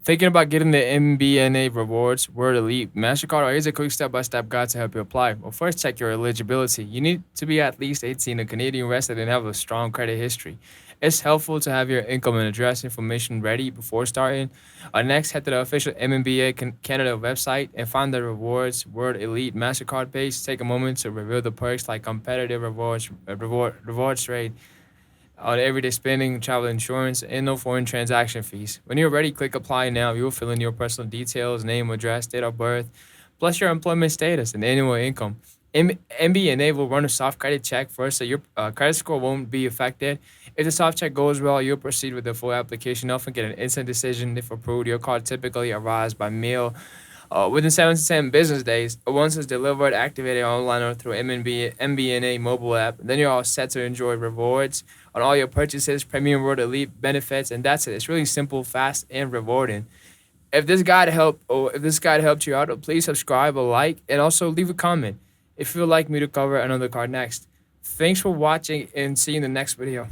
Thinking about getting the MBNA Rewards Word Elite Mastercard? Here's a quick step-by-step guide to help you apply. Well, first, check your eligibility. You need to be at least 18, a Canadian resident, and have a strong credit history. It's helpful to have your income and address information ready before starting. Next, head to the official MBA Canada website and find the Rewards Word Elite Mastercard page. Take a moment to review the perks like competitive rewards rate on everyday spending, travel insurance, and no foreign transaction fees. When you're ready, click apply now. You'll fill in your personal details, name, address, date of birth, plus your employment status and annual income. MBNA will run a soft credit check first, so your credit score won't be affected. If the soft check goes well, you'll proceed with the full application. Often get an instant decision if approved. Your card typically arrives by mail within 7 to 10 business days. Once it's delivered, activated online or through MBNA mobile app, then you're all set to enjoy rewards on all your purchases, premium World Elite benefits, and that's it. It's really simple, fast, and rewarding. If this guide helped you out, please subscribe, or like, and also leave a comment if you would like me to cover another card next. Thanks for watching, and see you in the next video.